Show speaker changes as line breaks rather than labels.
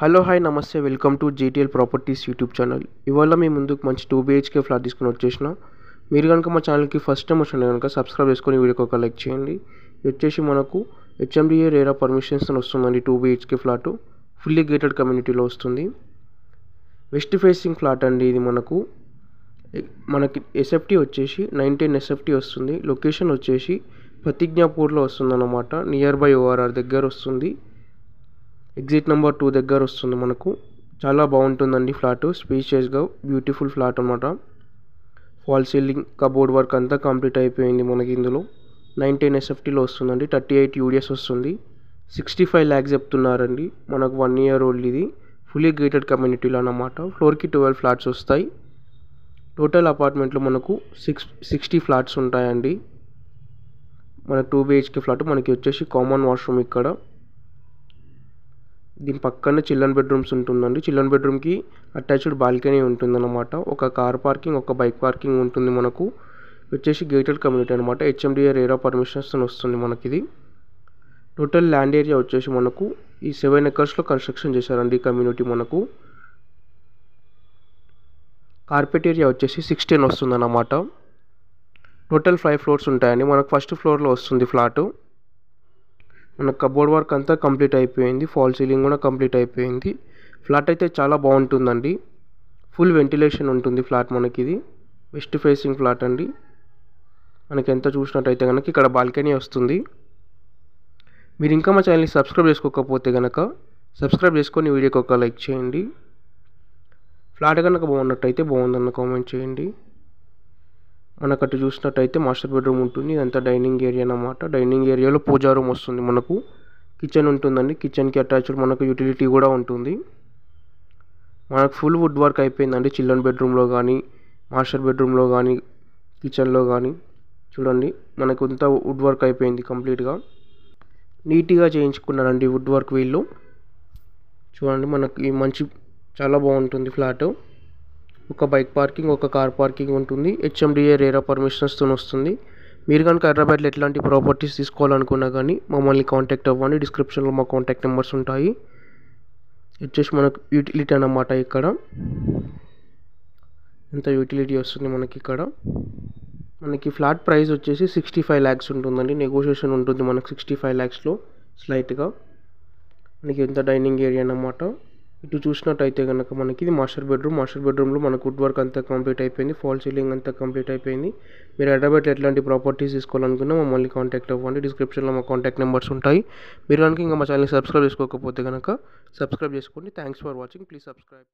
Hello hi నమస్తే welcome to GTL properties YouTube channel. ఇవాళ మీ ముందుకు మంచి 2 BHK ఫ్లాట్ తీసుకుని వచ్చేసిన. మీరు కనుక మా ఛానల్కి ఫస్ట్ టైం వచ్చిన కనుక సబ్స్క్రైబ్ చేసుకొని వీడియోకి ఒక లైక్ చేయండి. ఇది వచ్చేసి మనకు HMDA రేరా పర్మిషన్స్ వస్తుందండి. 2 BHK ఫ్లాట్ ఫుల్లీ గేటెడ్ కమ్యూనిటీలో వస్తుంది. వెస్ట్ ఫేసింగ్ ఫ్లాట్ అండి. ఇది మనకి SFT వచ్చేసి 19 SFT వస్తుంది. లొకేషన్ వచ్చేసి ప్రతిజ్ఞాపూర్లో వస్తుంది అన్నమాట. నియర్ బై ORR దగ్గర వస్తుంది. ఎగ్జిట్ నెంబర్ 2 దగ్గర వస్తుంది. మనకు చాలా బాగుంటుందండి ఫ్లాట్. స్పేషియస్గా బ్యూటిఫుల్ ఫ్లాట్ అనమాట. ఫాల్ సీలింగ్ కబోర్డ్ వర్క్ అంతా కంప్లీట్ అయిపోయింది. మనకి ఇందులో 19 SFTలో వస్తుందండి. 38 UDS వస్తుంది. 65 lakhs చెప్తున్నారండి. మనకు 1 year old ఇది. ఫుల్లీ గేటెడ్ కమ్యూనిటీలో అన్నమాట. ఫ్లోర్కి 12 ఫ్లాట్స్ వస్తాయి. టోటల్ అపార్ట్మెంట్లో మనకు 60 ఫ్లాట్స్ ఉంటాయండి. మనకు 2 BHK ఫ్లాట్. మనకి వచ్చేసి కామన్ వాష్రూమ్ ఇక్కడ. దీని పక్కనే చిల్డ్రన్ బెడ్రూమ్స్ ఉంటుందండి. చిల్డ్రన్ బెడ్రూమ్కి అటాచ్డ్ బాల్కనీ ఉంటుందన్నమాట. ఒక కార్ పార్కింగ్, ఒక బైక్ పార్కింగ్ ఉంటుంది. మనకు వచ్చేసి గేటెడ్ కమ్యూనిటీ అనమాట. HMDA రేరా పర్మిషన్స్ వస్తుంది మనకి ఇది. టోటల్ ల్యాండ్ ఏరియా వచ్చేసి మనకు ఈ 7 acresలో కన్స్ట్రక్షన్ చేశారండి ఈ కమ్యూనిటీ. మనకు కార్పెట్ ఏరియా వచ్చేసి 16 వస్తుంది అన్నమాట. టోటల్ 5 floors ఉంటాయండి. మనకు ఫస్ట్ ఫ్లోర్లో వస్తుంది ఫ్లాటు. మన కబోర్డ్ వర్క్ అంతా కంప్లీట్ అయిపోయింది. ఫాల్ సీలింగ్ కూడా కంప్లీట్ అయిపోయింది. ఫ్లాట్ అయితే చాలా బాగుంటుందండి. ఫుల్ వెంటిలేషన్ ఉంటుంది ఫ్లాట్ మనకి ఇది. వెస్ట్ ఫేసింగ్ ఫ్లాట్ అండి. మనకి ఎంత చూసినట్టయితే కనుక ఇక్కడ బాల్కనీ వస్తుంది. మీరు ఇంకా మా ఛానల్ని సబ్స్క్రైబ్ చేసుకోకపోతే కనుక సబ్స్క్రైబ్ చేసుకొని వీడియోకి ఒక లైక్ చేయండి. ఫ్లాట్ కనుక బాగున్నట్టయితే బాగుందన్న కామెంట్ చేయండి. మనకు అటు చూసినట్టయితే మాస్టర్ బెడ్రూమ్ ఉంటుంది. ఇదంతా డైనింగ్ ఏరియా అన్నమాట. డైనింగ్ ఏరియాలో పూజా రూమ్ వస్తుంది. మనకు కిచెన్ ఉంటుందండి. కిచెన్కి అటాచ్డ్ మనకు యూటిలిటీ కూడా ఉంటుంది. మనకు ఫుల్ వుడ్ వర్క్ అయిపోయిందండి. చిల్డ్రన్ బెడ్రూమ్లో కానీ, మాస్టర్ బెడ్రూమ్లో కానీ, కిచెన్లో కానీ చూడండి. మనకు అంతా వుడ్ వర్క్ అయిపోయింది కంప్లీట్గా. నీట్గా చేయించుకున్నారండి వుడ్ వర్క్ వీళ్ళు. చూడండి మనకి మంచి చాలా బాగుంటుంది ఫ్లాట్. ఒక బైక్ పార్కింగ్, ఒక కార్ పార్కింగ్ ఉంటుంది. HMDA రేరా పర్మిషన్స్తో వస్తుంది. మీరు కనుక హైదరాబాద్లో ఎట్లాంటి ప్రాపర్టీస్ తీసుకోవాలనుకున్నా కానీ మమ్మల్ని కాంటాక్ట్ అవ్వండి. డిస్క్రిప్షన్లో మా కాంటాక్ట్ నెంబర్స్ ఉంటాయి. వచ్చేసి మనకు యూటిలిటీ అన్నమాట. ఇక్కడ ఎంత యూటిలిటీ వస్తుంది మనకి ఇక్కడ. మనకి ఫ్లాట్ ప్రైస్ వచ్చేసి 65 lakhs ఉంటుందండి. నెగోషియేషన్ ఉంటుంది మనకు 65 lakhsలో స్లైట్గా. మనకి ఎంత డైనింగ్ ఏరియా అన్నమాట. ఇటు చూసినట్టయితే కనుక మనకి ఇది మాస్టర్ బెడ్రూమ్. మాస్టర్ బెడ్రూమ్లో మనకు వుడ్ వర్క్ అంతా కంప్లీట్ అయిపోయింది. ఫాల్ సీలింగ్ అంతా కంప్లీట్ అయిపోయింది. మీరు హైదరాబాద్లో ఎట్లాంటి ప్రాపర్టీస్ తీసుకోవాలనుకున్నా మమ్మల్ని కాంటాక్ట్ అవ్వండి. డిస్క్రిప్షన్లో మా కాంటాక్ట్ నెంబర్స్ ఉంటాయి. మీరు కనుక ఇంకా మా ఛానల్ని సబ్స్క్రైబ్ చేసుకోకపోతే కనుక సబ్స్క్రైబ్ చేసుకోండి. Thanks for watching. Please subscribe.